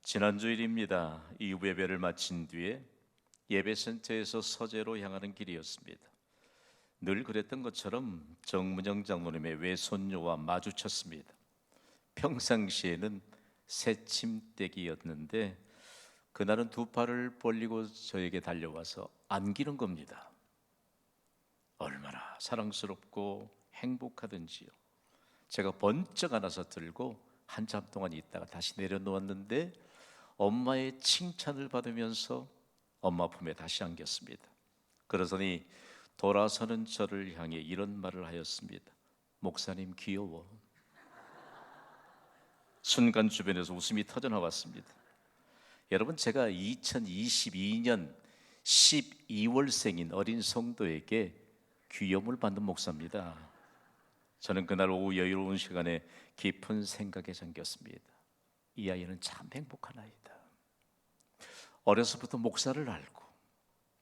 지난주일입니다. 이후 예배를 마친 뒤에 예배센터에서 서재로 향하는 길이었습니다. 늘 그랬던 것처럼 정문영 장로님의 외손녀와 마주쳤습니다. 평상시에는 새침대기였는데 그날은 두 팔을 벌리고 저에게 달려와서 안기는 겁니다. 얼마나 사랑스럽고 행복하든지요. 제가 번쩍 안아서 들고 한참 동안 있다가 다시 내려놓았는데 엄마의 칭찬을 받으면서 엄마 품에 다시 안겼습니다. 그러더니 돌아서는 저를 향해 이런 말을 하였습니다. 목사님 귀여워. 순간 주변에서 웃음이 터져나왔습니다. 여러분, 제가 2022년 12월생인 어린 성도에게 귀여움을 받는 목사입니다. 저는 그날 오후 여유로운 시간에 깊은 생각에 잠겼습니다. 이 아이는 참 행복한 아이다. 어려서부터 목사를 알고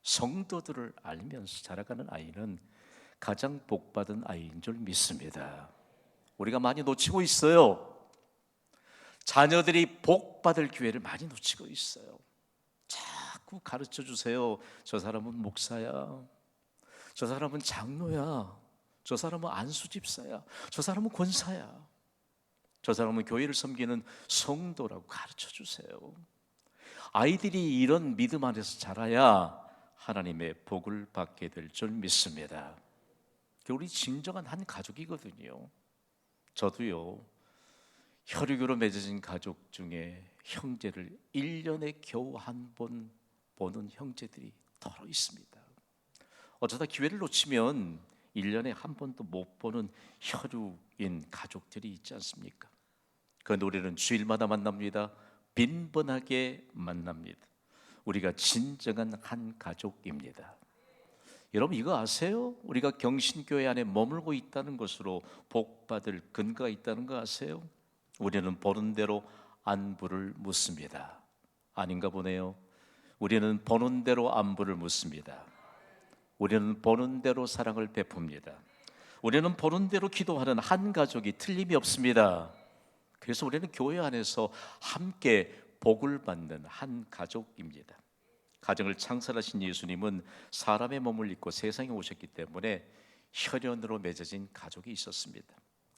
성도들을 알면서 자라가는 아이는 가장 복받은 아이인 줄 믿습니다. 우리가 많이 놓치고 있어요. 자녀들이 복받을 기회를 많이 놓치고 있어요. 자꾸 가르쳐 주세요. 저 사람은 목사야. 저 사람은 장로야. 저 사람은 안수집사야. 저 사람은 권사야. 저 사람은 교회를 섬기는 성도라고 가르쳐 주세요. 아이들이 이런 믿음 안에서 자라야 하나님의 복을 받게 될 줄 믿습니다. 우리 진정한 한 가족이거든요. 저도요, 혈육으로 맺어진 가족 중에 형제를 1년에 겨우 한 번 보는 형제들이 더러 있습니다. 어쩌다 기회를 놓치면 1년에 한 번도 못 보는 혈육인 가족들이 있지 않습니까? 그 노래는 주일마다 만납니다. 빈번하게 만납니다. 우리가 진정한 한 가족입니다. 여러분, 이거 아세요? 우리가 경신교회 안에 머물고 있다는 것으로 복받을 근거가 있다는 거 아세요? 우리는 보는 대로 안부를 묻습니다. 아닌가 보네요. 우리는 보는 대로 안부를 묻습니다. 우리는 보는 대로 사랑을 베풉니다. 우리는 보는 대로 기도하는 한 가족이 틀림이 없습니다. 그래서 우리는 교회 안에서 함께 복을 받는 한 가족입니다. 가정을 창설하신 예수님은 사람의 몸을 입고 세상에 오셨기 때문에 혈연으로 맺어진 가족이 있었습니다.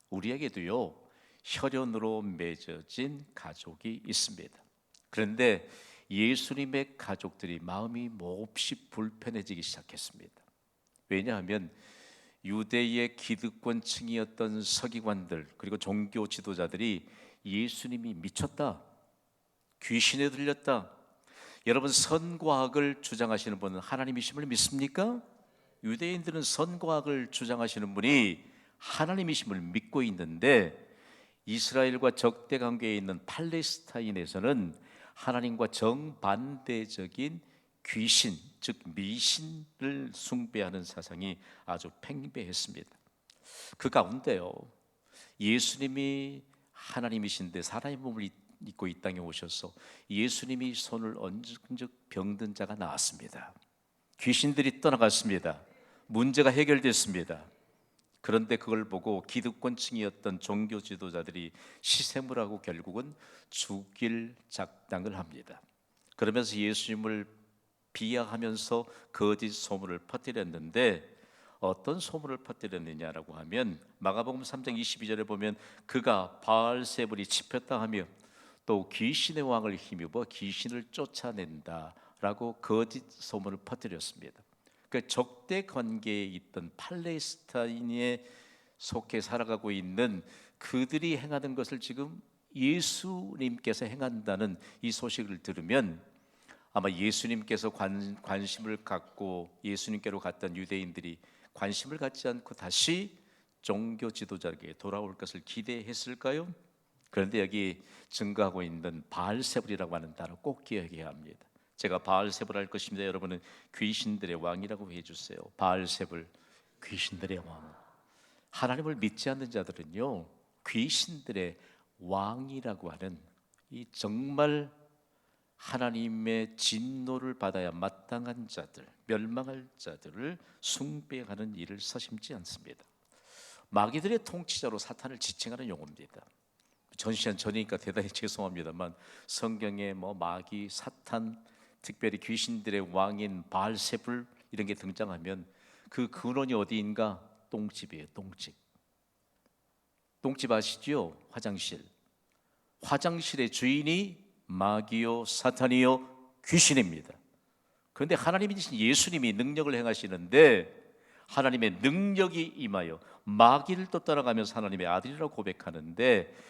우리에게도요, 혈연으로 맺어진 가족이 있습니다. 그런데 예수님의 가족들이 마음이 몹시 불편해지기 시작했습니다. 왜냐하면 유대의 기득권층이었던 서기관들 그리고 종교 지도자들이 예수님이 미쳤다, 귀신에 들렸다. 여러분, 선과학을 주장하시는 분은 하나님이심을 믿습니까? 유대인들은 선과학을 주장하시는 분이 하나님이심을 믿고 있는데 이스라엘과 적대 관계에 있는 팔레스타인에서는 하나님과 정반대적인 귀신, 즉 미신을 숭배하는 사상이 아주 팽배했습니다. 그 가운데요, 예수님이 하나님이신데 사람의 몸을 입고 이 땅에 오셔서 예수님이 손을 얹은 즉 병든 자가 나왔습니다. 귀신들이 떠나갔습니다. 문제가 해결됐습니다. 그런데 그걸 보고 기득권층이었던 종교 지도자들이 시샘을 결국은 죽일 작당을 합니다. 그러면서 예수님을 비하하면서 거짓 소문을 퍼뜨렸는데 어떤 소문을 퍼뜨렸느냐라고 하면 마가복음 3장 22절에 보면 그가 바알세불이 짚혔다 하며 또 귀신의 왕을 힘입어 귀신을 쫓아낸다라고 거짓 소문을 퍼뜨렸습니다. 그 적대 관계에 있던 팔레스타인에 속해 살아가고 있는 그들이 행하는 것을 지금 예수님께서 행한다는 이 소식을 들으면 아마 예수님께서 관심을 갖고 예수님께로 갔던 유대인들이 관심을 갖지 않고 다시 종교 지도자에게 돌아올 것을 기대했을까요? 그런데 여기 증거하고 있는 바알세불이라고 하는 단어 꼭 기억해야 합니다. 제가 바알세불 할 것입니다. 여러분은 귀신들의 왕이라고 해주세요. 바알세불, 귀신들의 왕. 하나님을 믿지 않는 자들은요, 귀신들의 왕이라고 하는 이 정말 하나님의 진노를 받아야 마땅한 자들, 멸망할 자들을 숭배하는 일을 서심지 않습니다. 마귀들의 통치자로 사탄을 지칭하는 용어입니다. 전시한 전이니까 대단히 죄송합니다만 성경에 뭐 마귀, 사탄, 특별히 귀신들의 왕인 바알세불 이런 게 등장하면 그 근원이 어디인가? 똥집이에요. 똥집. 똥집 아시죠? 화장실. 화장실의 주인이 마귀요, 사탄이요, 귀신입니다. 그런데 하나님이신 예수님이 능력을 행하시는데 하나님의 능력이 임하여 마귀를 또 따라가면서 하나님의 아들이라고 고백하는데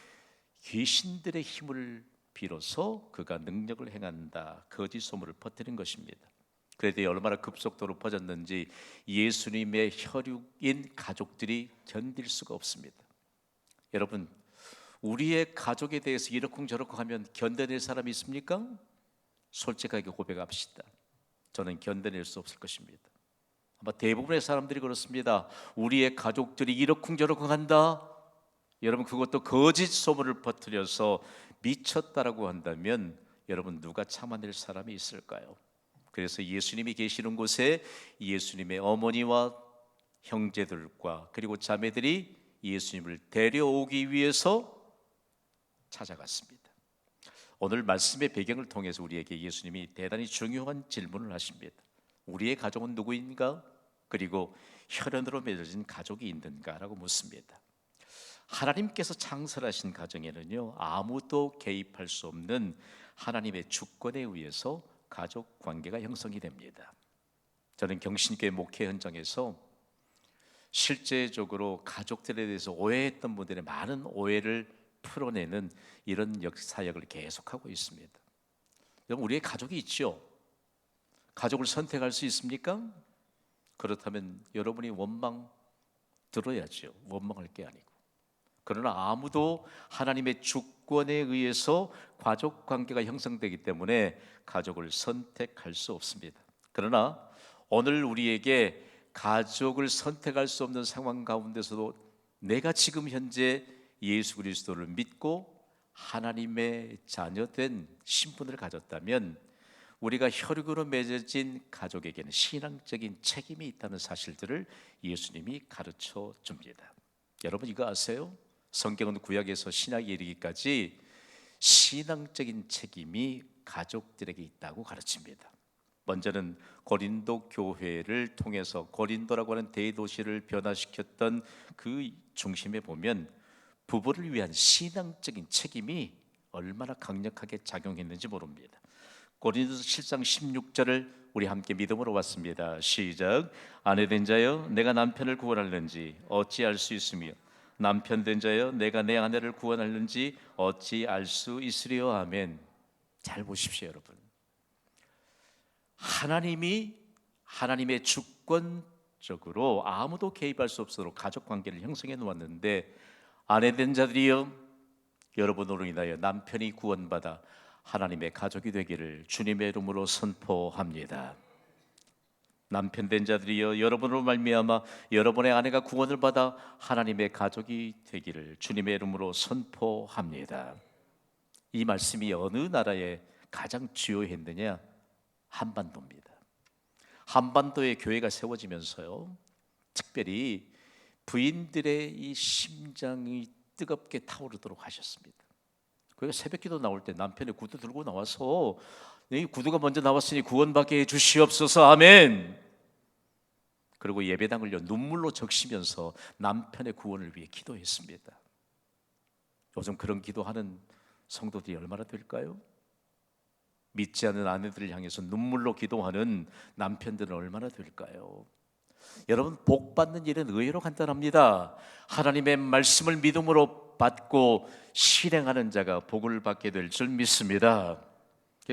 귀신들의 힘을 빌어서 그가 능력을 행한다, 거짓 소문을 퍼뜨린 것입니다. 그래도 얼마나 급속도로 퍼졌는지 예수님의 혈육인 가족들이 견딜 수가 없습니다. 여러분, 우리의 가족에 대해서 이러쿵저러쿵 하면 견뎌낼 사람이 있습니까? 솔직하게 고백합시다. 저는 견뎌낼 수 없을 것입니다. 아마 대부분의 사람들이 그렇습니다. 우리의 가족들이 이러쿵저러쿵 한다. 여러분, 그것도 거짓 소문을 퍼뜨려서 미쳤다라고 한다면 여러분, 누가 참아낼 사람이 있을까요? 그래서 예수님이 계시는 곳에 예수님의 어머니와 형제들과 그리고 자매들이 예수님을 데려오기 위해서 찾아갔습니다. 오늘 말씀의 배경을 통해서 우리에게 예수님이 대단히 중요한 질문을 하십니다. 우리의 가족은 누구인가? 그리고 혈연으로 맺어진 가족이 있는가라고 묻습니다. 하나님께서 창설하신 가정에는요, 아무도 개입할 수 없는 하나님의 주권에 의해서 가족 관계가 형성이 됩니다. 저는 경신교회 목회 현장에서 실제적으로 가족들에 대해서 오해했던 분들의 많은 오해를 풀어내는 이런 사역을 계속하고 있습니다. 여러분, 우리의 가족이 있죠. 가족을 선택할 수 있습니까? 그렇다면 여러분이 원망 들어야죠. 원망할 게 아니고. 그러나 아무도 하나님의 주권에 의해서 가족 관계가 형성되기 때문에 가족을 선택할 수 없습니다. 그러나 오늘 우리에게 가족을 선택할 수 없는 상황 가운데서도 내가 지금 현재 예수 그리스도를 믿고 하나님의 자녀된 신분을 가졌다면 우리가 혈육으로 맺어진 가족에게는 신앙적인 책임이 있다는 사실들을 예수님이 가르쳐 줍니다. 여러분, 이거 아세요? 성경은 구약에서 신약에 이르기까지 신앙적인 책임이 가족들에게 있다고 가르칩니다. 먼저는 고린도 교회를 통해서 고린도라고 하는 대도시를 변화시켰던 그 중심에 보면 부부를 위한 신앙적인 책임이 얼마나 강력하게 작용했는지 모릅니다. 고린도서 7장 16절을 우리 함께 믿음으로 봤습니다. 시작. 아내된 자여 내가 남편을 구원하는지 어찌 알 수 있으며 남편 된 자여 내가 내 아내를 구원하는지 어찌 알 수 있으리요. 아멘. 잘 보십시오, 여러분. 하나님이 하나님의 주권적으로 아무도 개입할 수 없도록 가족 관계를 형성해 놓았는데 아내된 자들이여 여러분으로 인하여 남편이 구원받아 하나님의 가족이 되기를 주님의 이름으로 선포합니다. 남편 된 자들이여 여러분으로 말미암아 여러분의 아내가 구원을 받아 하나님의 가족이 되기를 주님의 이름으로 선포합니다. 이 말씀이 어느 나라에 가장 주요했느냐? 한반도입니다. 한반도에 교회가 세워지면서요, 특별히 부인들의 이 심장이 뜨겁게 타오르도록 하셨습니다. 그래서 새벽기도 나올 때 남편의 구두 들고 나와서 이 구두가 먼저 나왔으니 구원받게 해주시옵소서. 아멘. 그리고 예배당을요 눈물로 적시면서 남편의 구원을 위해 기도했습니다. 요즘 그런 기도하는 성도들이 얼마나 될까요? 믿지 않는 아내들을 향해서 눈물로 기도하는 남편들은 얼마나 될까요? 여러분, 복 받는 일은 의외로 간단합니다. 하나님의 말씀을 믿음으로 받고 실행하는 자가 복을 받게 될 줄 믿습니다.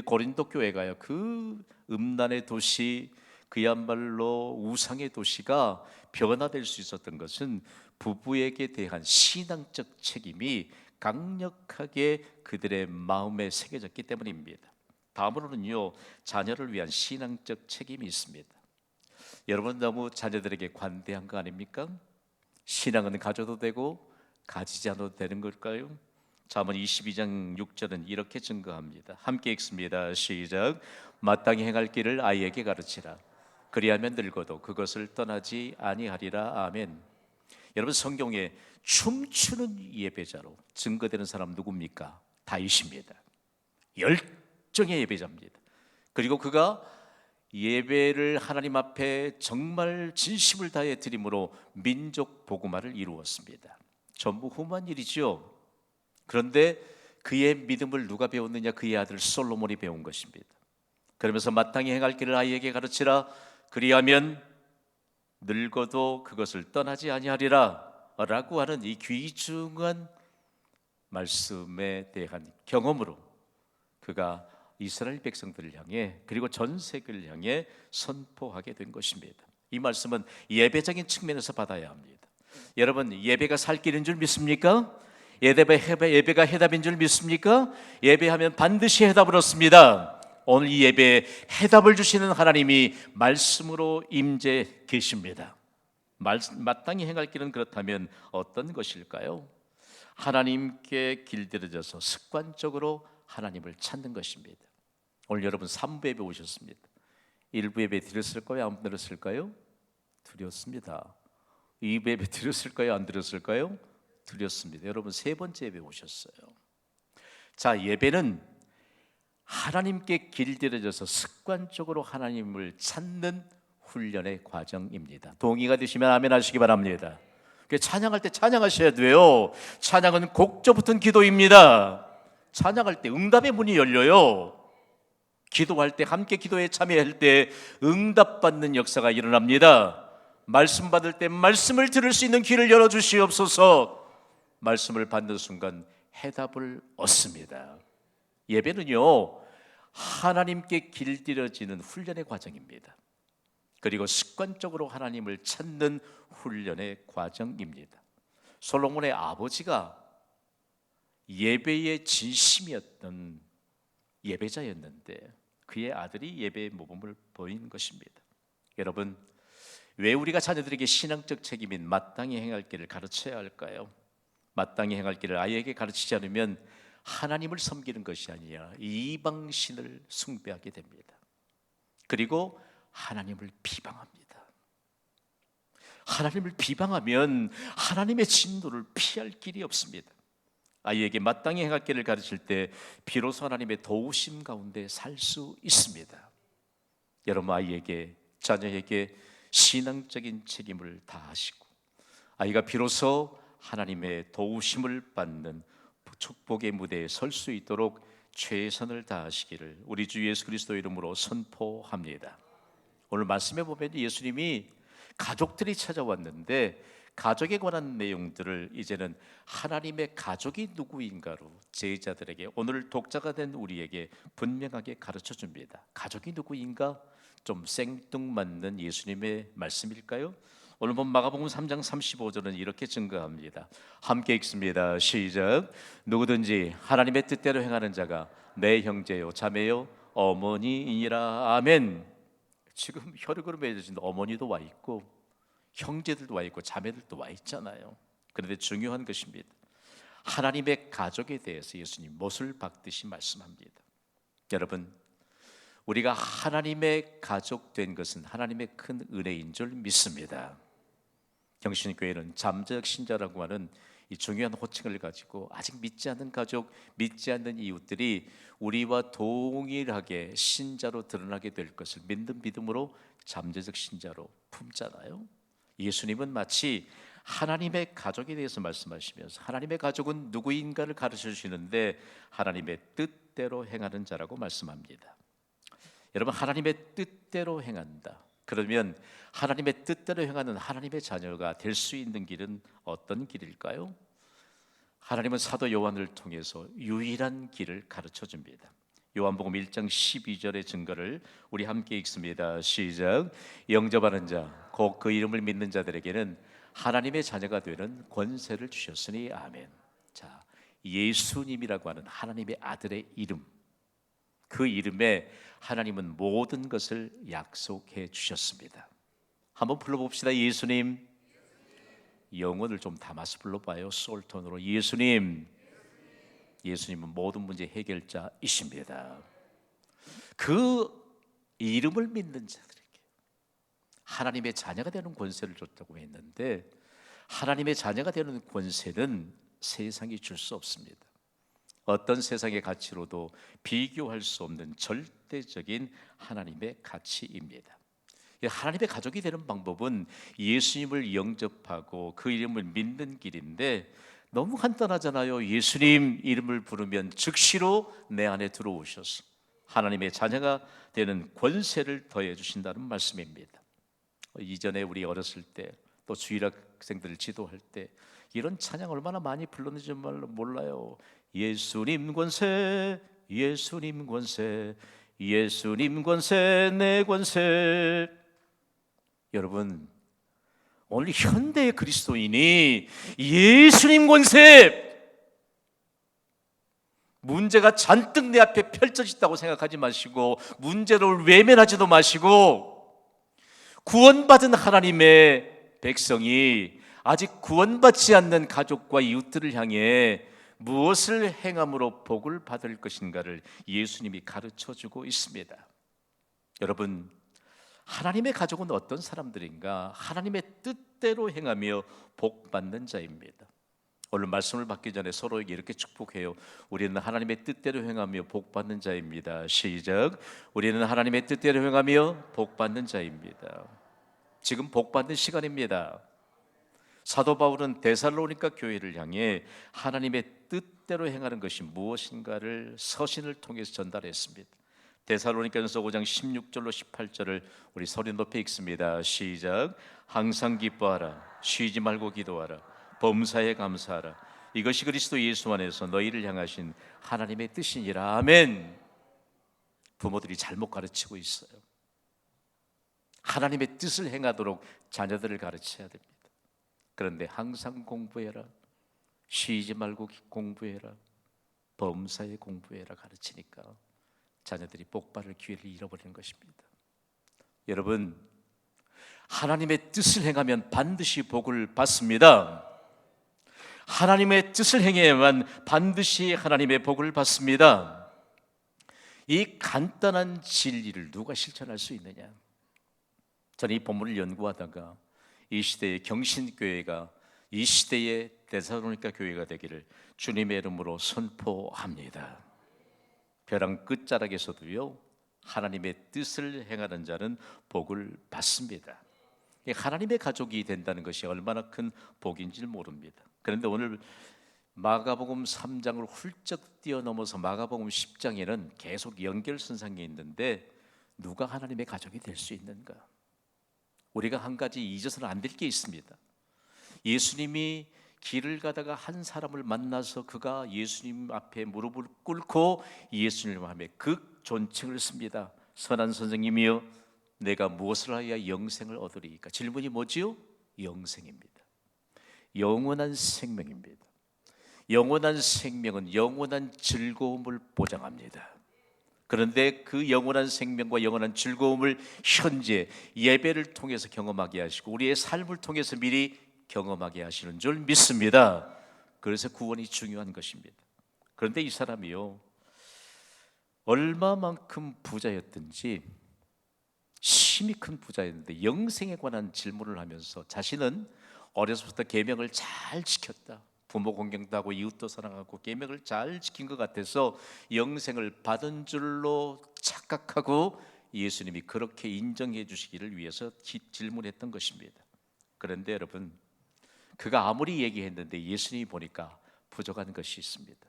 고린도 교회가요, 그 음란의 도시, 그야말로 우상의 도시가 변화될 수 있었던 것은 부부에게 대한 신앙적 책임이 강력하게 그들의 마음에 새겨졌기 때문입니다. 다음으로는요, 자녀를 위한 신앙적 책임이 있습니다. 여러분, 너무 자녀들에게 관대한 거 아닙니까? 신앙은 가져도 되고 가지지 않아도 되는 걸까요? 잠언 22장 6절은 이렇게 증거합니다. 함께 읽습니다. 시작. 마땅히 행할 길을 아이에게 가르치라. 그리하면 늙어도 그것을 떠나지 아니하리라. 아멘. 여러분, 성경에 춤추는 예배자로 증거되는 사람 누굽니까? 다윗입니다. 열정의 예배자입니다. 그리고 그가 예배를 하나님 앞에 정말 진심을 다해 드림으로 민족 복음화를 이루었습니다. 전무후무한 일이죠. 그런데 그의 믿음을 누가 배웠느냐? 그의 아들 솔로몬이 배운 것입니다. 그러면서 마땅히 행할 길을 아이에게 가르치라. 그리하면 늙어도 그것을 떠나지 아니하리라 라고 하는 이 귀중한 말씀에 대한 경험으로 그가 이스라엘 백성들을 향해, 그리고 전 세계를 향해 선포하게 된 것입니다. 이 말씀은 예배적인 측면에서 받아야 합니다. 여러분, 예배가 살 길인 줄 믿습니까? 예배가 해답인 줄 믿습니까? 예배하면 반드시 해답을 얻습니다. 오늘 이 예배에 해답을 주시는 하나님이 말씀으로 임재 계십니다. 마땅히 행할 길은 그렇다면 어떤 것일까요? 하나님께 길들여져서 습관적으로 하나님을 찾는 것입니다. 오늘 여러분 3부 예배 오셨습니다. 1부 예배 드렸을까요? 안 드렸을까요? 드렸습니다. 2부 예배 드렸을까요? 안 드렸을까요? 드렸습니다. 여러분 세 번째 예배 오셨어요. 자, 예배는 하나님께 길들여져서 습관적으로 하나님을 찾는 훈련의 과정입니다. 동의가 되시면 아멘 하시기 바랍니다. 찬양할 때 찬양하셔야 돼요. 찬양은 곡조 붙은 기도입니다. 찬양할 때 응답의 문이 열려요. 기도할 때, 함께 기도에 참여할 때 응답받는 역사가 일어납니다. 말씀 받을 때 말씀을 들을 수 있는 귀를 열어주시옵소서. 말씀을 받는 순간 해답을 얻습니다. 예배는요, 하나님께 길들여지는 훈련의 과정입니다. 그리고 습관적으로 하나님을 찾는 훈련의 과정입니다. 솔로몬의 아버지가 예배의 진심이었던 예배자였는데 그의 아들이 예배의 모범을 보인 것입니다. 여러분, 왜 우리가 자녀들에게 신앙적 책임인 마땅히 행할 길을 가르쳐야 할까요? 마땅히 행할 길을 아이에게 가르치지 않으면 하나님을 섬기는 것이 아니라 이방신을 숭배하게 됩니다. 그리고 하나님을 비방합니다. 하나님을 비방하면 하나님의 진노를 피할 길이 없습니다. 아이에게 마땅히 행할 길을 가르칠 때 비로소 하나님의 도우심 가운데 살 수 있습니다. 여러분, 아이에게, 자녀에게 신앙적인 책임을 다하시고 아이가 비로소 하나님의 도우심을 받는 축복의 무대에 설 수 있도록 최선을 다하시기를 우리 주 예수 그리스도 이름으로 선포합니다. 오늘 말씀해 보면 예수님이 가족들이 찾아왔는데 가족에 관한 내용들을 이제는 하나님의 가족이 누구인가로 제자들에게, 오늘 독자가 된 우리에게 분명하게 가르쳐 줍니다. 가족이 누구인가? 좀 생뚱맞는 예수님의 말씀일까요? 오늘 본 마가복음 3장 35절은 이렇게 증거합니다. 함께 읽습니다. 시작. 누구든지 하나님의 뜻대로 행하는 자가 내 형제요 자매요 어머니이니라. 아멘. 지금 혈육으로 맺어진 어머니도 와 있고 형제들도 와 있고 자매들도 와 있잖아요. 그런데 중요한 것입니다. 하나님의 가족에 대해서 예수님 못을 박듯이 말씀합니다. 여러분, 우리가 하나님의 가족 된 것은 하나님의 큰 은혜인 줄 믿습니다. 경신교회는 잠재적 신자라고 하는 이 중요한 호칭을 가지고 아직 믿지 않는 가족, 믿지 않는 이웃들이 우리와 동일하게 신자로 드러나게 될 것을 믿는 믿음으로 잠재적 신자로 품잖아요. 예수님은 마치 하나님의 가족에 대해서 말씀하시면서 하나님의 가족은 누구인가를 가르쳐 주시는데 하나님의 뜻대로 행하는 자라고 말씀합니다. 여러분, 하나님의 뜻대로 행한다. 그러면 하나님의 뜻대로 행하는 하나님의 자녀가 될 수 있는 길은 어떤 길일까요? 하나님은 사도 요한을 통해서 유일한 길을 가르쳐 줍니다. 요한복음 1장 12절의 증거를 우리 함께 읽습니다. 시작. 영접하는 자, 곧 그 이름을 믿는 자들에게는 하나님의 자녀가 되는 권세를 주셨으니 아멘. 자, 예수님이라고 하는 하나님의 아들의 이름, 그 이름에 하나님은 모든 것을 약속해 주셨습니다. 한번 불러봅시다. 예수님. 영혼을 좀 담아서 불러봐요. 소울톤으로. 예수님. 예수님은 모든 문제 해결자이십니다. 그 이름을 믿는 자들에게 하나님의 자녀가 되는 권세를 줬다고 했는데 하나님의 자녀가 되는 권세는 세상이 줄 수 없습니다. 어떤 세상의 가치로도 비교할 수 없는 절대적인 하나님의 가치입니다. 하나님의 가족이 되는 방법은 예수님을 영접하고 그 이름을 믿는 길인데, 너무 간단하잖아요. 예수님 이름을 부르면 즉시로 내 안에 들어오셔서 하나님의 자녀가 되는 권세를 더해 주신다는 말씀입니다. 이전에 우리 어렸을 때, 또 주일학생들을 지도할 때 이런 찬양 얼마나 많이 불렀는지 몰라요. 예수님 권세, 예수님 권세, 예수님 권세, 내 권세. 여러분, 오늘 현대의 그리스도인이 예수님 권세, 문제가 잔뜩 내 앞에 펼쳐졌다고 생각하지 마시고, 문제를 외면하지도 마시고, 구원받은 하나님의 백성이 아직 구원받지 않는 가족과 이웃들을 향해 무엇을 행함으로 복을 받을 것인가를 예수님이 가르쳐주고 있습니다. 여러분, 하나님의 가족은 어떤 사람들인가? 하나님의 뜻대로 행하며 복받는 자입니다. 오늘 말씀을 받기 전에 서로에게 이렇게 축복해요. 우리는 하나님의 뜻대로 행하며 복받는 자입니다. 시작. 우리는 하나님의 뜻대로 행하며 복받는 자입니다. 지금 복받는 시간입니다. 사도 바울은 데살로니가 교회를 향해 하나님의 뜻대로 행하는 것이 무엇인가를 서신을 통해서 전달했습니다. 데살로니가전서 5장 16절로 18절을 우리 소리 높여 읽습니다. 시작. 항상 기뻐하라, 쉬지 말고 기도하라, 범사에 감사하라. 이것이 그리스도 예수 안에서 너희를 향하신 하나님의 뜻이니라. 아멘. 부모들이 잘못 가르치고 있어요. 하나님의 뜻을 행하도록 자녀들을 가르쳐야 됩니다. 그런데 항상 공부해라, 쉬지 말고 공부해라, 범사에 공부해라 가르치니까 자녀들이 복받을 기회를 잃어버리는 것입니다. 여러분, 하나님의 뜻을 행하면 반드시 복을 받습니다. 하나님의 뜻을 행해야만 반드시 하나님의 복을 받습니다. 이 간단한 진리를 누가 실천할 수 있느냐? 저는 이 본문을 연구하다가 이 시대의 경신교회가 이 시대의 데살로니가 교회가 되기를 주님의 이름으로 선포합니다. 벼랑 끝자락에서도요, 하나님의 뜻을 행하는 자는 복을 받습니다. 하나님의 가족이 된다는 것이 얼마나 큰 복인지 모릅니다. 그런데 오늘 마가복음 3장을 훌쩍 뛰어넘어서 마가복음 10장에는 계속 연결선상에 있는데, 누가 하나님의 가족이 될 수 있는가? 우리가 한 가지 잊어서는 안 될 게 있습니다. 예수님이 길을 가다가 한 사람을 만나서 그가 예수님 앞에 무릎을 꿇고 예수님을 하며 그 존칭을 씁니다. 선한 선생님이여, 내가 무엇을 하여야 영생을 얻으리이까? 질문이 뭐지요? 영생입니다. 영원한 생명입니다. 영원한 생명은 영원한 즐거움을 보장합니다. 그런데 그 영원한 생명과 영원한 즐거움을 현재 예배를 통해서 경험하게 하시고 우리의 삶을 통해서 미리 경험하게 하시는 줄 믿습니다. 그래서 구원이 중요한 것입니다. 그런데 이 사람이요, 얼마만큼 부자였든지, 심히 큰 부자였는데 영생에 관한 질문을 하면서 자신은 어려서부터 계명을 잘 지켰다, 부모 공경도 하고 이웃도 사랑하고 계명을 잘 지킨 것 같아서 영생을 받은 줄로 착각하고 예수님이 그렇게 인정해 주시기를 위해서 질문했던 것입니다. 그런데 여러분, 그가 아무리 얘기했는데 예수님이 보니까 부족한 것이 있습니다.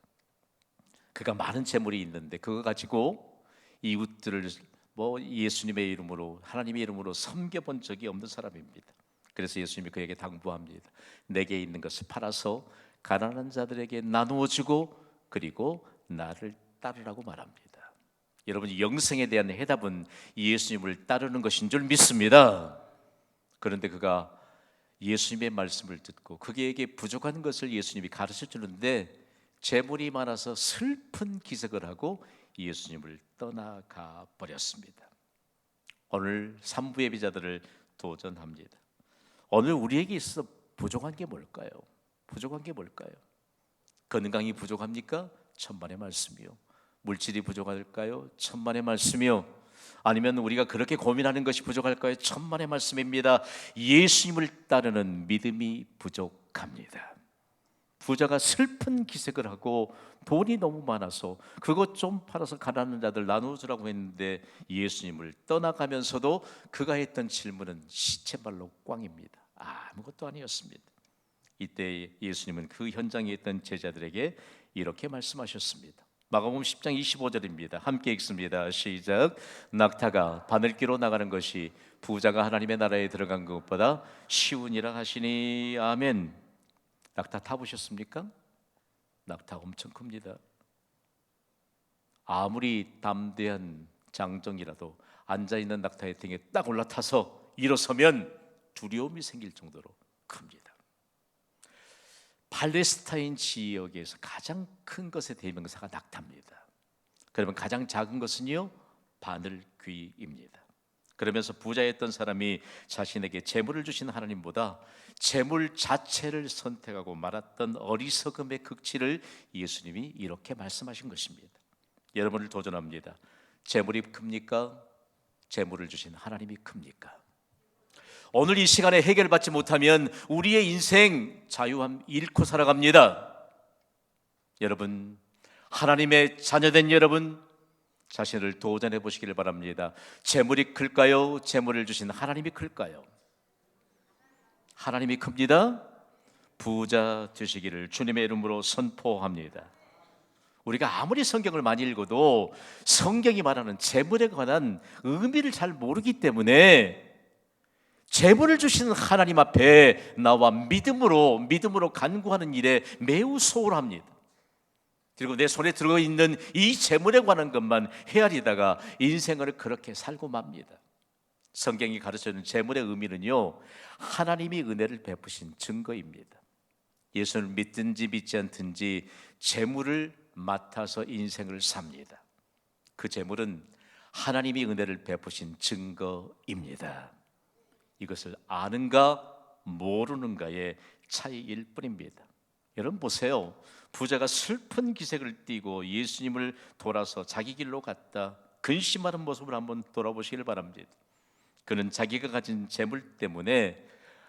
그가 많은 재물이 있는데 그거 가지고 이웃들을 예수님의 이름으로, 하나님의 이름으로 섬겨본 적이 없는 사람입니다. 그래서 예수님이 그에게 당부합니다. 내게 있는 것을 팔아서 가난한 자들에게 나누어 주고 그리고 나를 따르라고 말합니다. 여러분, 영생에 대한 해답은 예수님을 따르는 것인 줄 믿습니다. 그런데 그가 예수님의 말씀을 듣고 그에게 부족한 것을 예수님이 가르쳐 주는데 재물이 많아서 슬픈 기색을 하고 예수님을 떠나가 버렸습니다. 오늘 3부 예비자들을 도전합니다. 오늘 우리에게 있어 부족한 게 뭘까요? 부족한 게 뭘까요? 건강이 부족합니까? 천만의 말씀이요. 물질이 부족할까요? 천만의 말씀이요. 아니면 우리가 그렇게 고민하는 것이 부족할까요? 천만의 말씀입니다. 예수님을 따르는 믿음이 부족합니다. 부자가 슬픈 기색을 하고 돈이 너무 많아서 그것 좀 팔아서 가난한 자들 나누주라고 했는데 예수님을 떠나가면서도 그가 했던 질문은 시체발로 꽝입니다. 아무것도 아니었습니다. 이때 예수님은 그 현장에 있던 제자들에게 이렇게 말씀하셨습니다. 마가복음 10장 25절입니다. 함께 읽습니다. 시작. 낙타가 바늘기로 나가는 것이 부자가 하나님의 나라에 들어간 것보다 쉬우니라 하시니. 아멘. 낙타 타보셨습니까? 낙타 엄청 큽니다. 아무리 담대한 장정이라도 앉아있는 낙타의 등에 딱 올라타서 일어서면 두려움이 생길 정도로 큽니다. 팔레스타인 지역에서 가장 큰 것의 대명사가 낙타입니다. 그러면 가장 작은 것은요, 바늘귀입니다. 그러면서 부자였던 사람이 자신에게 재물을 주신 하나님보다 재물 자체를 선택하고 말았던 어리석음의 극치를 예수님이 이렇게 말씀하신 것입니다. 여러분을 도전합니다. 재물이 큽니까? 재물을 주신 하나님이 큽니까? 오늘 이 시간에 해결받지 못하면 우리의 인생 자유함 잃고 살아갑니다. 여러분, 하나님의 자녀된 여러분, 자신을 도전해 보시기를 바랍니다. 재물이 클까요? 재물을 주신 하나님이 클까요? 하나님이 큽니다. 부자 되시기를 주님의 이름으로 선포합니다. 우리가 아무리 성경을 많이 읽어도 성경이 말하는 재물에 관한 의미를 잘 모르기 때문에 재물을 주시는 하나님 앞에 나와 믿음으로 간구하는 일에 매우 소홀합니다. 그리고 내 손에 들어있는 이 재물에 관한 것만 헤아리다가 인생을 그렇게 살고 맙니다. 성경이 가르쳐주는 재물의 의미는요, 하나님이 은혜를 베푸신 증거입니다. 예수를 믿든지 믿지 않든지 재물을 맡아서 인생을 삽니다. 그 재물은 하나님이 은혜를 베푸신 증거입니다. 이것을 아는가 모르는가의 차이일 뿐입니다. 여러분 보세요. 부자가 슬픈 기색을 띠고 예수님을 돌아서 자기 길로 갔다. 근심하는 모습을 한번 돌아보시길 바랍니다. 그는 자기가 가진 재물 때문에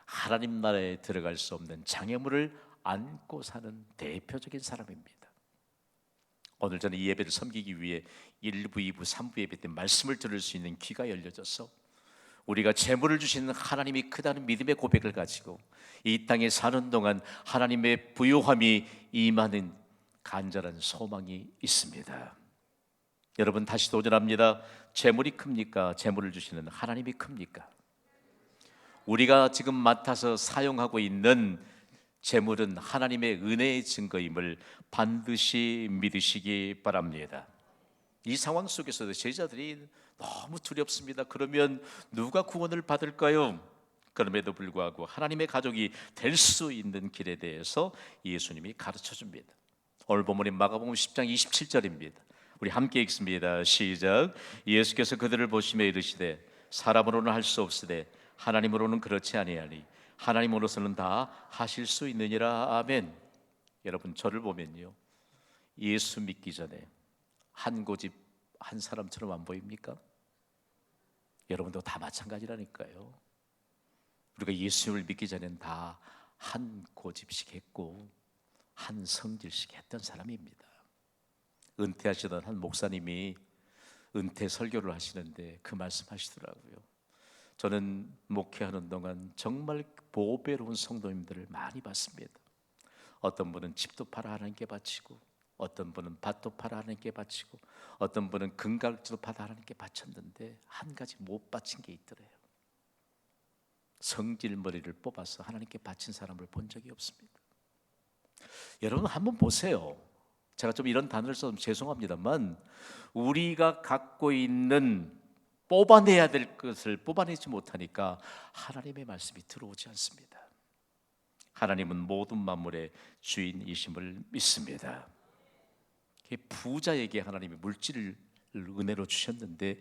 하나님 나라에 들어갈 수 없는 장애물을 안고 사는 대표적인 사람입니다. 오늘 저는 이 예배를 섬기기 위해 1부, 2부, 3부 예배 때 말씀을 들을 수 있는 귀가 열려져서 우리가 재물을 주시는 하나님이 크다는 믿음의 고백을 가지고 이 땅에 사는 동안 하나님의 부요함이 임하는 간절한 소망이 있습니다. 여러분 다시 도전합니다. 재물이 큽니까? 재물을 주시는 하나님이 큽니까? 우리가 지금 맡아서 사용하고 있는 재물은 하나님의 은혜의 증거임을 반드시 믿으시기 바랍니다. 이 상황 속에서도 제자들이 너무 두렵습니다. 그러면 누가 구원을 받을까요? 그럼에도 불구하고 하나님의 가족이 될 수 있는 길에 대해서 예수님이 가르쳐 줍니다. 오늘 본문인 마가복음 10장 27절입니다. 우리 함께 읽습니다. 시작. 예수께서 그들을 보시며 이르시되 사람으로는 할 수 없으되 하나님으로는 그렇지 아니하니 하나님으로서는 다 하실 수 있느니라. 아멘. 여러분 저를 보면요, 예수 믿기 전에 한 고집 한 사람처럼 안 보입니까? 여러분도 다 마찬가지라니까요. 우리가 예수님을 믿기 전엔 다 한 고집씩 했고 한 성질씩 했던 사람입니다. 은퇴하시던 한 목사님이 은퇴 설교를 하시는데 그 말씀하시더라고요. 저는 목회하는 동안 정말 보배로운 성도님들을 많이 봤습니다. 어떤 분은 집도 팔아 하나님께 바치고, 어떤 분은 밭도 팔아 하나님께 바치고, 어떤 분은 금갈지도 팔아 하나님께 바쳤는데 한 가지 못 바친 게 있더래요. 성질머리를 뽑아서 하나님께 바친 사람을 본 적이 없습니다. 여러분 한번 보세요. 제가 좀 이런 단어를 써서 죄송합니다만 우리가 갖고 있는 뽑아내야 될 것을 뽑아내지 못하니까 하나님의 말씀이 들어오지 않습니다. 하나님은 모든 만물의 주인이심을 믿습니다. 부자에게 하나님이 물질을 은혜로 주셨는데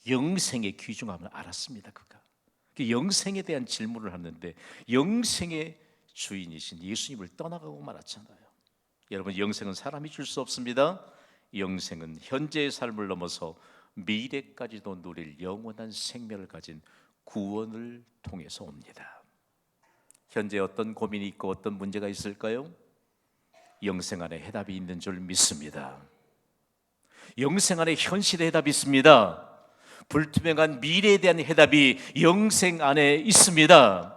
영생의 귀중함을 알았습니다. 그가 영생에 대한 질문을 하는데 영생의 주인이신 예수님을 떠나가고 말았잖아요. 여러분 영생은 사람이 줄 수 없습니다. 영생은 현재의 삶을 넘어서 미래까지도 누릴 영원한 생명을 가진 구원을 통해서 옵니다. 현재 어떤 고민이 있고 어떤 문제가 있을까요? 영생 안에 해답이 있는 줄 믿습니다. 영생 안에 현실의 해답이 있습니다. 불투명한 미래에 대한 해답이 영생 안에 있습니다.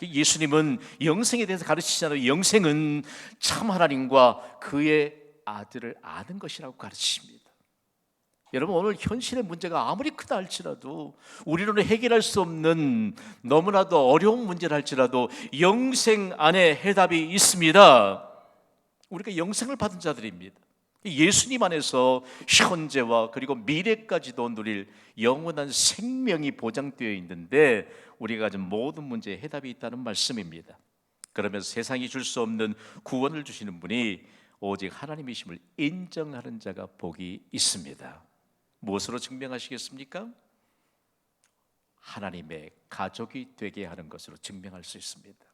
예수님은 영생에 대해서 가르치잖아요. 영생은 참 하나님과 그의 아들을 아는 것이라고 가르치십니다. 여러분, 오늘 현실의 문제가 아무리 크다 할지라도, 우리로는 해결할 수 없는 너무나도 어려운 문제를 할지라도 영생 안에 해답이 있습니다. 우리가 영생을 받은 자들입니다. 예수님 안에서 현재와 그리고 미래까지도 누릴 영원한 생명이 보장되어 있는데, 우리가 가진 모든 문제에 해답이 있다는 말씀입니다. 그러면서 세상이 줄 수 없는 구원을 주시는 분이 오직 하나님이심을 인정하는 자가 복이 있습니다. 무엇으로 증명하시겠습니까? 하나님의 가족이 되게 하는 것으로 증명할 수 있습니다.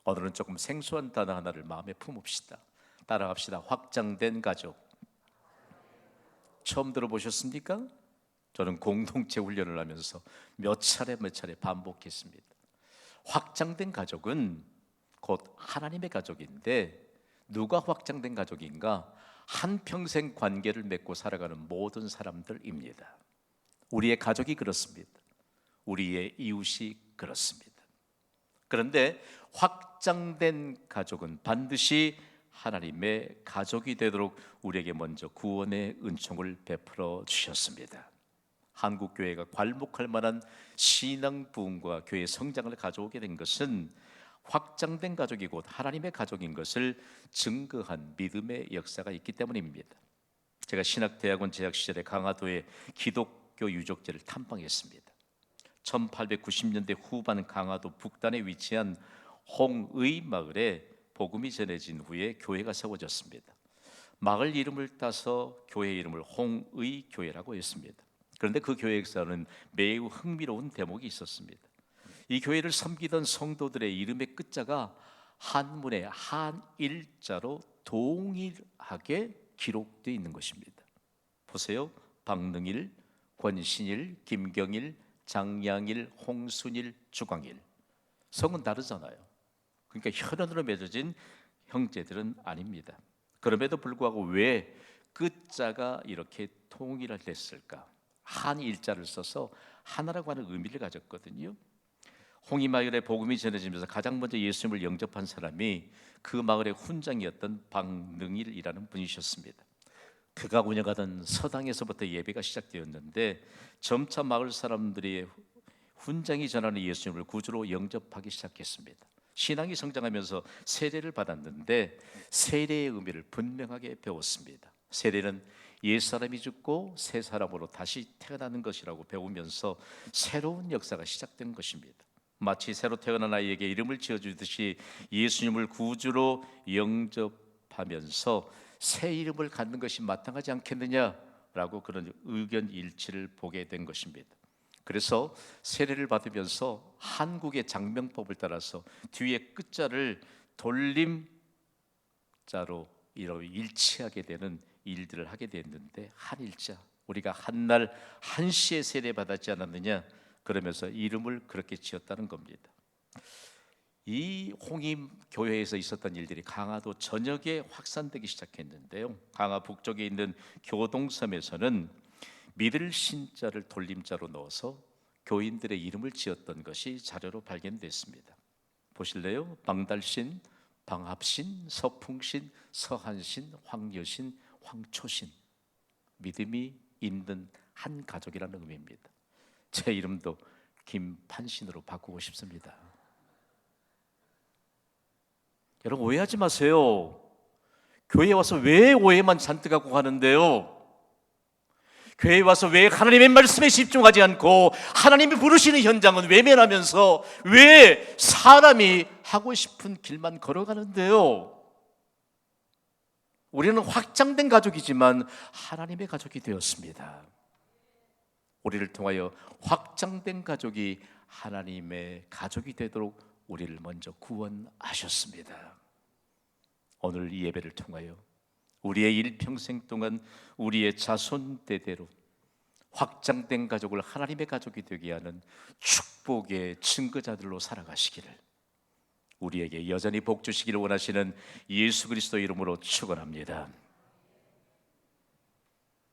오늘은 조금 생소한 단어 하나를 마음에 품읍시다. 따라갑시다. 확장된 가족. 처음 들어보셨습니까? 저는 공동체 훈련을 하면서 몇 차례 반복했습니다. 확장된 가족은 곧 하나님의 가족인데, 누가 확장된 가족인가? 한평생 관계를 맺고 살아가는 모든 사람들입니다. 우리의 가족이 그렇습니다. 우리의 이웃이 그렇습니다. 그런데 확장된 가족은 반드시 하나님의 가족이 되도록 우리에게 먼저 구원의 은총을 베풀어 주셨습니다. 한국 교회가 괄목할 만한 신앙 부흥과 교회 성장을 가져오게 된 것은 확장된 가족이 곧 하나님의 가족인 것을 증거한 믿음의 역사가 있기 때문입니다. 제가 신학대학원 재학 시절에 강화도의 기독교 유적지를 탐방했습니다. 1890년대 후반 강화도 북단에 위치한 홍의 마을에 복음이 전해진 후에 교회가 세워졌습니다. 마을 이름을 따서 교회 이름을 홍의 교회라고 했습니다. 그런데 그 교회에서는 매우 흥미로운 대목이 있었습니다. 이 교회를 섬기던 성도들의 이름의 끝자가 한문의 한일자로 동일하게 기록되어 있는 것입니다. 보세요. 박능일, 권신일, 김경일, 장양일, 홍순일, 주광일. 성은 다르잖아요. 그러니까 혈연으로 맺어진 형제들은 아닙니다. 그럼에도 불구하고 왜 끝자가 이렇게 통일됐을까? 한일자를 써서 하나라고 하는 의미를 가졌거든요. 홍이마을에 복음이 전해지면서 가장 먼저 예수님을 영접한 사람이 그 마을의 훈장이었던 박능일이라는 분이셨습니다. 그가 운영하던 서당에서부터 예배가 시작되었는데, 점차 마을 사람들이 훈장이 전하는 예수님을 구주로 영접하기 시작했습니다. 신앙이 성장하면서 세례를 받았는데, 세례의 의미를 분명하게 배웠습니다. 세례는 옛사람이 죽고 새 사람으로 다시 태어나는 것이라고 배우면서 새로운 역사가 시작된 것입니다. 마치 새로 태어난 아이에게 이름을 지어주듯이 예수님을 구주로 영접하면서 새 이름을 갖는 것이 마땅하지 않겠느냐라고 그런 의견 일치를 보게 된 것입니다. 그래서 세례를 받으면서 한국의 장명법을 따라서 뒤에 끝자를 돌림자로 일치하게 되는 일들을 하게 됐는데, 한일자, 우리가 한날 한시에 세례 받았지 않았느냐, 그러면서 이름을 그렇게 지었다는 겁니다. 이 홍임 교회에서 있었던 일들이 강화도 전역에 확산되기 시작했는데요. 강화 북쪽에 있는 교동섬에서는 믿을 신자를 돌림자로 넣어서 교인들의 이름을 지었던 것이 자료로 발견됐습니다. 보실래요? 방달신, 방합신, 서풍신, 서한신, 황여신, 황초신. 믿음이 있는 한 가족이라는 의미입니다. 제 이름도 김판신으로 바꾸고 싶습니다. 여러분, 오해하지 마세요. 교회에 와서 왜 오해만 잔뜩 하고 가는데요? 교회에 와서 왜 하나님의 말씀에 집중하지 않고 하나님이 부르시는 현장은 외면하면서 왜 사람이 하고 싶은 길만 걸어가는데요? 우리는 확장된 가족이지만 하나님의 가족이 되었습니다. 우리를 통하여 확장된 가족이 하나님의 가족이 되도록 우리를 먼저 구원하셨습니다. 오늘 이 예배를 통하여 우리의 일평생 동안 우리의 자손 대대로 확장된 가족을 하나님의 가족이 되게 하는 축복의 증거자들로 살아가시기를 우리에게 여전히 복 주시기를 원하시는 예수 그리스도 이름으로 축원합니다.